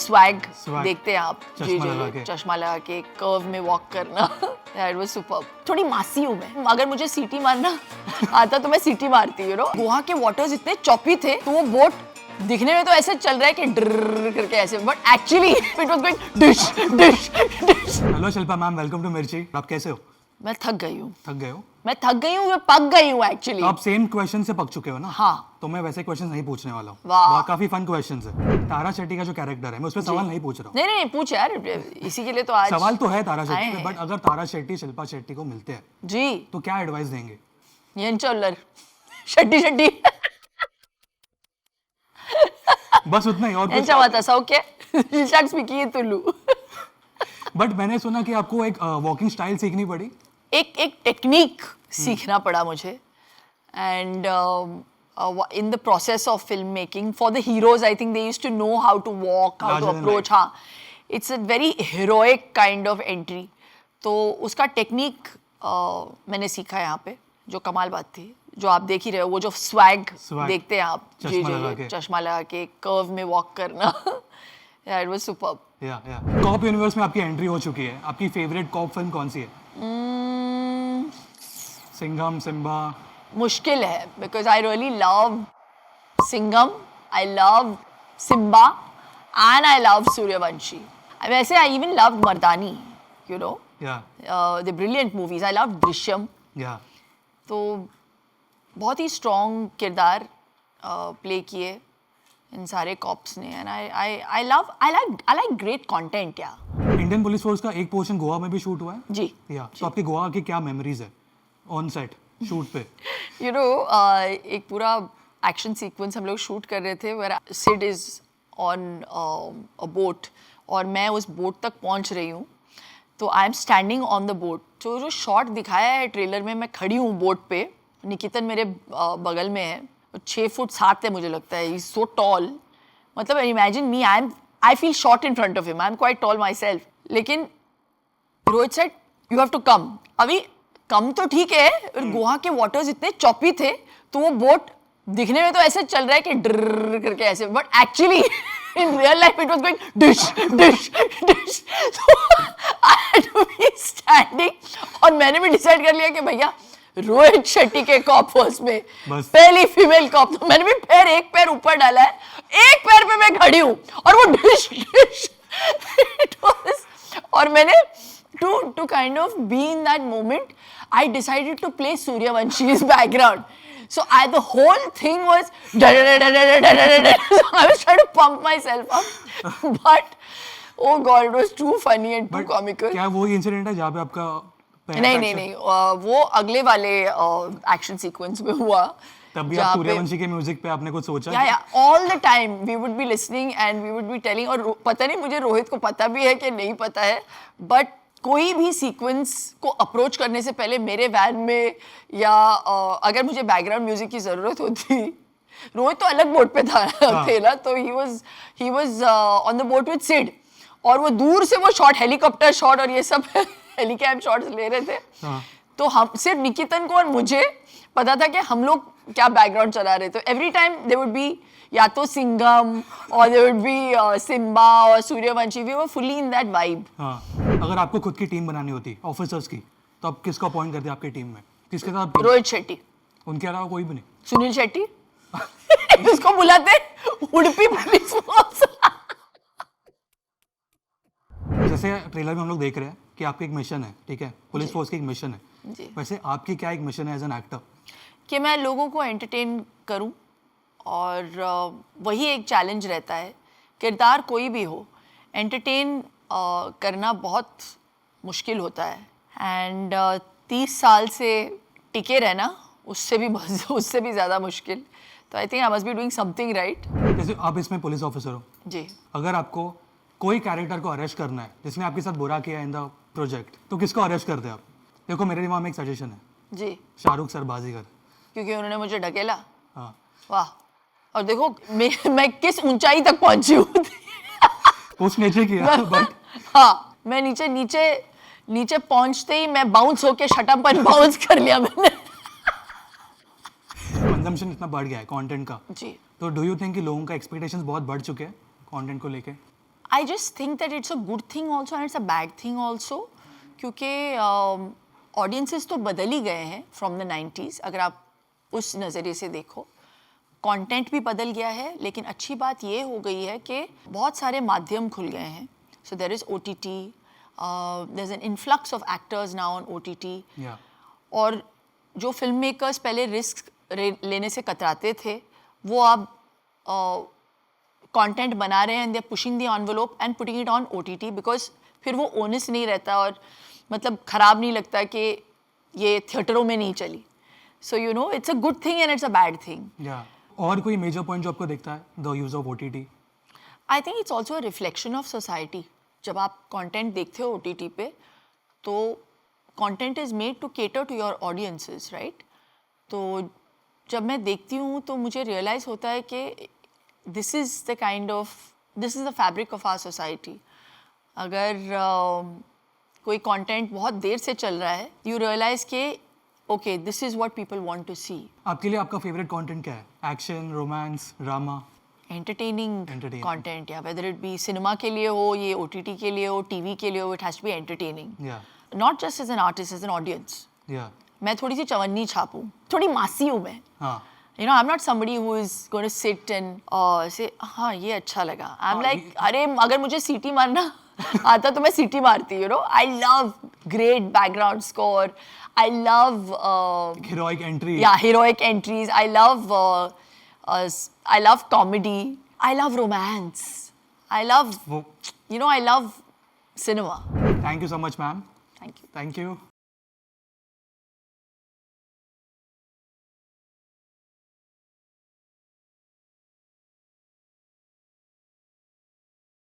Swag Swag. देखते हैं आप, चश्मा लगा के। चश्मा लगा के कर्व में वॉक करना, इट वाज सुपर्ब। थोड़ी मासी हूँ मैं, अगर मुझे सीटी मारना आता तो मैं सीटी मारती, गोवा के वाटर्स इतने चॉपी थे, तो वो बोट दिखने में तो ऐसे चल रहा है कि ड्रर करके ऐसे, but actually it was going dish dish dish. Hello Shilpa ma'am, welcome to Mirchi. आप कैसे हो? मैं थक गई हूँ, थक गए हो? मैं पक गई हूँ एक्चुअली। तो आप सेम क्वेश्चन से पक चुके हो ना? हाँ। तो मैं वैसे क्वेश्चन नहीं पूछने वाला हूँ। वाह। काफी फन क्वेश्चन है। तारा शेट्टी का जो कैरेक्टर है, मैं उस पर सवाल नहीं पूछ रहा हूँ। नहीं पूछ यार, इसी के लिए तो आज सवाल तो है तारा शेट्टी आए पे, हैं। बट अगर तारा शेट्टी शिल्पा शेट्टी को मिलते हैं जी तो क्या एडवाइस देंगे? येंचोलर शड्डी बस उतना ही, और कुछ? येंचावाता सौख्य रिचार्ड स्पीकिंग तुलू। बट मैंने सुना कि आपको एक वॉकिंग स्टाइल सीखनी पड़ी। एक टेक्निक सीखना पड़ा मुझे, and in the process of filmmaking for the heroes, I think they used to know how to walk, how to Larger than approach. हाँ, it's a very heroic kind of entry. तो उसका technique मैंने सीखा यहाँ पे, जो कमाल बात थी, जो आप देख ही रहे हो, वो जो स्वैग देखते हैं आप, चश्मा लगा के कर्व में वॉक करना, it was superb. Cop universe में आपकी एंट्री हो चुकी है। आपकी फेवरेट कॉप फिल्म कौन सी है? सिंघम, सिम्बा? मुश्किल है, because I really love Singham, I love Simba, and I love Suryavanshi. वैसे I even loved Mardani, the brilliant movies. I loved Drishyam. तो बहुत ही स्ट्रॉन्ग किरदार प्ले किए इन सारे कॉप्स ने, and I like great content, या। इंडियन पुलिस फोर्स का एक पोर्शन गोवा में भी शूट हुआ है जी। तो आपकी गोवा की क्या मेमोरीज है ऑन सेट, शूट पे? एक पूरा एक्शन सीक्वेंस हम लोग शूट कर रहे थे, where Sid is on a boat, और मैं उस बोट तक पहुंच रही हूँ, तो I am standing on the boat. तो जो शॉट दिखाया है ट्रेलर में, मैं खड़ी हूँ बोट पे, निकितन मेरे बगल में है, 6 फुट 7 है मुझे लगता है, ही इज सो टॉल, मतलब imagine me, I feel short in front of him, I am quite tall myself, लेकिन Rohit said you have to come. अभी कम तो ठीक है, गोवा के वाटर्स इतने चॉपी थे, तो वो बोट दिखने में तो ऐसे चल रहा है कि ड्रर करके ऐसे, but actually in real life it was going dish dish dish. I had to be standing, और मैंने भी डिसाइड कर लिया कि भैया रोहित शेट्टी के कॉप फोर्स में पहली फीमेल कॉप, तो मैंने भी एक पैर ऊपर डाला है, एक पैर पे मैं खड़ी हूँ, और वो डिश डिश इट वाज, और मैंने to kind of be in that moment, I decided to play Suryavanshi's background. So the whole thing was so I was trying to pump myself up, but oh god, it was too funny and too comical. क्या वो incident है जहाँ पे आपका नहीं, वो अगले वाले एक्शन सीक्वेंस में हुआ, तब भी आप सूर्यवंशी के म्यूजिक पे आपने कुछ सोचा? या all the time we would be listening and we would be telling, और पता नहीं मुझे रोहित को पता भी है कि नहीं पता है, बट कोई भी सीक्वेंस को अप्रोच करने से पहले मेरे वैन में, या अगर मुझे बैकग्राउंड म्यूजिक की ज़रूरत होती, रोहित तो अलग बोट पे था अकेला, तो he was on the boat with Sid, और वो दूर से वो शॉट, हेलीकॉप्टर शॉट और ये सब हेलीकैम शॉट्स ले रहे थे, तो हम सिर्फ निकितन को और मुझे पता था कि हम लोग क्या बैकग्राउंड चला रहे, तो every time they would be या तो सिंघम और दे वुड बी सिम्बा और Sooryavanshi, we were fully in that vibe. अगर आपको खुद की टीम बनानी होती ऑफिसर्स की, तो आप किसको अपॉइंट करते आपकी टीम में? किसके साथ? रोहित शेट्टी। उनके अलावा कोई भी नहीं? सुनील शेट्टी इसको बुलाते उडुपी पुलिस फोर्स। जैसे ट्रेलर में हम लोग देख रहे हैं कि आपकी एक मिशन है, ठीक है, पुलिस फोर्स की एक मिशन है, वैसे आपकी क्या एक मिशन है एज एन एक्टर? कि मैं लोगों को एंटरटेन करूं, और वही एक चैलेंज रहता है, किरदार कोई भी हो, एंटरटेन करना बहुत मुश्किल होता है, एंड 30 साल से टिके रहना उससे भी ज़्यादा मुश्किल, तो I think I must be doing something right. जैसे आप इसमें पुलिस ऑफिसर हो जी, अगर आपको कोई कैरेक्टर को अरेस्ट करना है जिसने आपके साथ बुरा किया इन द प्रोजेक्ट, तो किसको अरेस्ट करते हैं आप? देखो मेरे दिमाग में एक सजेशन है जी, शाहरुख सर बाजीगर, क्योंकि उन्होंने मुझे ढकेला। हाँ, वाह, और देखो मैं किस ऊंचाई तक पहुंची हूँ। कुछ नीचे किया बट हाँ, मैं नीचे पहुंचते ही मैं बाउंस होके शटअप पर बाउंस कर लिया मैंने। कंजम्पशन इतना बढ़ गया है कंटेंट का जी, तो डू यू थिंक कि लोगों का एक्सपेक्टेशंस बहुत बढ़ चुके हैं कंटेंट को लेके? I just think that it's a good thing also and it's a bad thing also, क्योंकि audiences तो बदल ही गए हैं from the 90s, अगर आप उस नज़रिए से देखो. कंटेंट भी बदल गया है, लेकिन अच्छी बात ये हो गई है कि बहुत सारे माध्यम खुल गए हैं. So there is OTT, there's an influx of actors now on OTT. Yeah. और जो फिल्म मेकर्स पहले रिस्क लेने से कतराते थे, वो अब कंटेंट बना रहे हैं and they are pushing the envelope and putting it on OTT, because फिर वो ओनस नहीं रहता और मतलब ख़राब नहीं लगता कि ये थिएटरों में नहीं चली. So you know, it's a good thing and it's a bad thing. या और कोई मेजर पॉइंट जो आपको दिखता है the use of OTT? I think it's also a reflection of society. जब आप कंटेंट देखते हो OTT पे, तो content is made to cater to your audiences, right? तो जब मैं देखती हूँ तो मुझे रियलाइज़ होता है कि this is the fabric of our society. अगर कोई कंटेंट बहुत देर से चल रहा है, यू रियलाइज़ कि okay, this is what people want to see. आपके लिए आपका फेवरेट कंटेंट क्या है? Action, romance, drama? Entertaining Entertaining. Content, या वेदर इट बी सिनेमा के लिए हो, ये OTT के लिए हो, TV के लिए हो, it has to be entertaining. या not just as an artist, as an audience. या मैं थोड़ी सी चवन्नी छापूँ, थोड़ी मासी हूँ मैं. हाँ. You know, I'm not somebody who is going to sit and say, हाँ ये अच्छा लगा. I'm like, अरे अगर मुझे सीटी मारना आता तो मैं सीटी मारती. You know, I love great background score. I love heroic entry. yeah, heroic entries. I love comedy. I love romance. I love, वो I love cinema. Thank you so much ma'am. Thank you. Thank you.